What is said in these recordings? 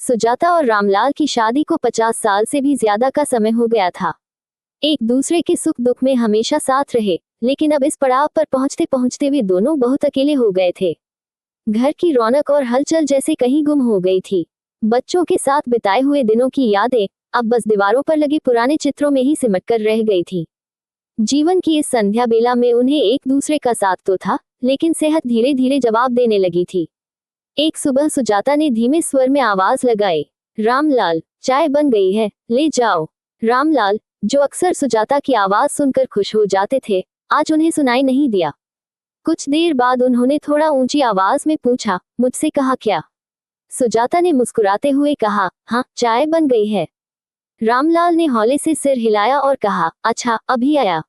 सुजाता और रामलाल की शादी को 50 साल से भी ज्यादा का समय हो गया था। एक दूसरे के सुख दुख में हमेशा साथ रहे, लेकिन अब इस पड़ाव पर पहुंचते पहुंचते वे दोनों बहुत अकेले हो गए थे। घर की रौनक और हलचल जैसे कहीं गुम हो गई थी। बच्चों के साथ बिताए हुए दिनों की यादें अब बस दीवारों पर लगे पुराने चित्रों में ही सिमट कर रह गई थी। जीवन की इस संध्या बेला में उन्हें एक दूसरे का साथ तो था, लेकिन सेहत धीरे धीरे जवाब देने लगी थी। एक सुबह सुजाता ने धीमे स्वर में आवाज लगाई, रामलाल, चाय बन गई है, ले जाओ। रामलाल, जो अक्सर सुजाता की आवाज सुनकर खुश हो जाते थे, आज उन्हें सुनाई नहीं दिया। कुछ देर बाद उन्होंने थोड़ा ऊंची आवाज में पूछा, मुझसे कहा क्या? सुजाता ने मुस्कुराते हुए कहा, हाँ, चाय बन गई है। रामलाल ने हौले से सिर हिलाया और कहा, अच्छा, अभी आया।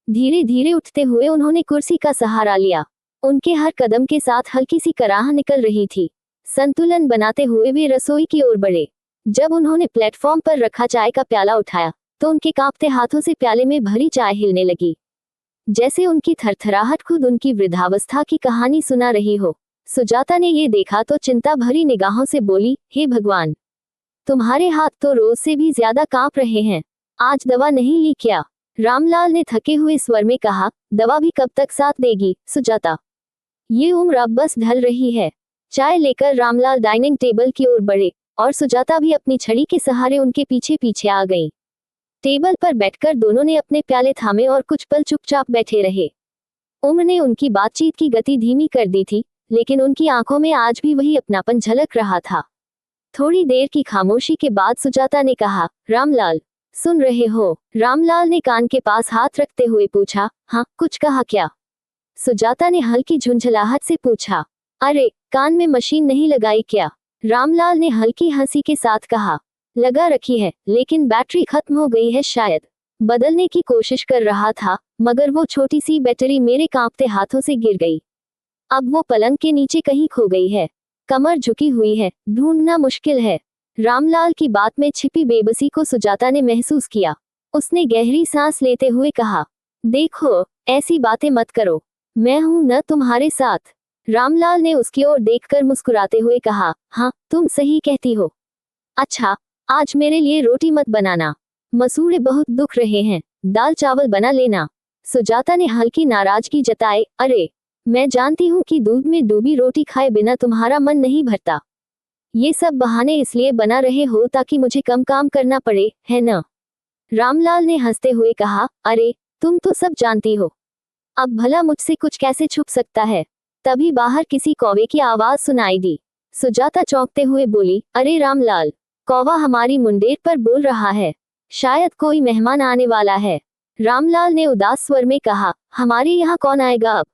धीरे धीरे उठते हुए उन्होंने कुर्सी का सहारा लिया। उनके हर कदम के साथ हल्की सी कराह निकल रही थी। संतुलन बनाते हुए वे रसोई की ओर बढ़े। जब उन्होंने प्लेटफॉर्म पर रखा चाय का प्याला उठाया, तो उनके कांपते हाथों से प्याले में भरी चाय हिलने लगी, जैसे उनकी थरथराहट खुद उनकी वृद्धावस्था की कहानी सुना रही हो। सुजाता ने ये देखा तो चिंता भरी निगाहों से बोली, हे भगवान, तुम्हारे हाथ तो रोज से भी ज्यादा कांप रहे हैं। आज दवा नहीं ली क्या? रामलाल ने थके हुए स्वर में कहा, दवा भी कब तक साथ देगी सुजाता? ये उम्र अब बस ढल रही है। चाय लेकर रामलाल डाइनिंग टेबल की ओर बढ़े और सुजाता भी अपनी छड़ी के सहारे उनके पीछे पीछे आ गई। टेबल पर बैठकर दोनों ने अपने प्याले थामे और कुछ पल चुपचाप बैठे रहे। उम्र ने उनकी बातचीत की गति धीमी कर दी थी, लेकिन उनकी आंखों में आज भी वही अपनापन झलक रहा था। थोड़ी देर की खामोशी के बाद सुजाता ने कहा, रामलाल, सुन रहे हो? रामलाल ने कान के पास हाथ रखते हुए पूछा, हाँ, कुछ कहा क्या? सुजाता ने हल्की झुंझलाहट से पूछा, अरे, कान में मशीन नहीं लगाई क्या? रामलाल ने हल्की हंसी के साथ कहा, लगा रखी है, लेकिन बैटरी खत्म हो गई है शायद। बदलने की कोशिश कर रहा था, मगर वो छोटी सी बैटरी मेरे कांपते हाथों से गिर गई। अब वो पलंग के नीचे कहीं खो गई है। कमर झुकी हुई है, ढूंढना मुश्किल है। रामलाल की बात में छिपी बेबसी को सुजाता ने महसूस किया। उसने गहरी सांस लेते हुए कहा, देखो, ऐसी बातें मत करो, मैं हूं न तुम्हारे साथ। रामलाल ने उसकी ओर देखकर मुस्कुराते हुए कहा, हाँ, तुम सही कहती हो। अच्छा, आज मेरे लिए रोटी मत बनाना, मसूड़े बहुत दुख रहे हैं, दाल चावल बना लेना। सुजाता ने हल्की नाराजगी जताई, अरे, मैं जानती हूँ कि दूध में डूबी रोटी खाए बिना तुम्हारा मन नहीं भरता। ये सब बहाने इसलिए बना रहे हो ताकि मुझे कम काम करना पड़े, है न? रामलाल ने हंसते हुए कहा, अरे, तुम तो सब जानती हो, अब भला मुझसे कुछ कैसे छुप सकता है? तभी बाहर किसी कौवे की आवाज सुनाई दी। सुजाता चौंकते हुए बोली, अरे रामलाल, कौवा हमारी मुंडेर पर बोल रहा है, शायद कोई मेहमान आने वाला है। रामलाल ने उदास स्वर में कहा, हमारे यहाँ कौन आएगा अब?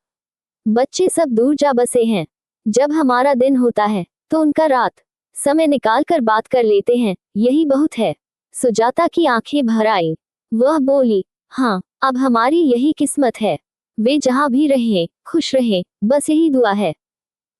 बच्चे सब दूर जा बसे हैं। जब हमारा दिन होता है तो उनका रात। समय निकाल कर बात कर लेते हैं, यही बहुत है। सुजाता की आंखें भर आईं। वह बोली, हाँ, अब हमारी यही किस्मत है। वे जहाँ भी रहें, खुश रहें, बस यही दुआ है।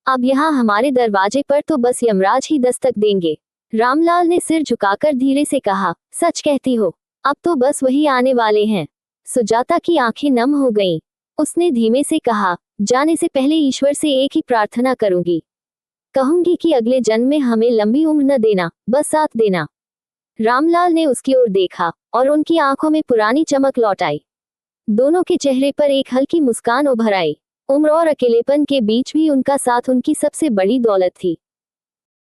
अब यहाँ हमारे दरवाजे पर तो बस यमराज ही दस्तक देंगे। रामलाल ने सिर झुकाकर धीरे से कहा, सच कहती हो, अब तो बस वही आने वाले हैं। सुजाता की आंखें नम हो गईं। उसने धीमे से कहा, जाने से पहले ईश्वर से एक ही प्रार्थना करूंगी, कहूंगी कि अगले जन्म में हमें लंबी उम्र न देना, बस साथ देना। रामलाल ने उसकी ओर देखा और उनकी आंखों में पुरानी चमक लौट आई। दोनों के चेहरे पर एक हल्की मुस्कान उभर आई। उम्र और अकेलेपन के बीच भी उनका साथ उनकी सबसे बड़ी दौलत थी।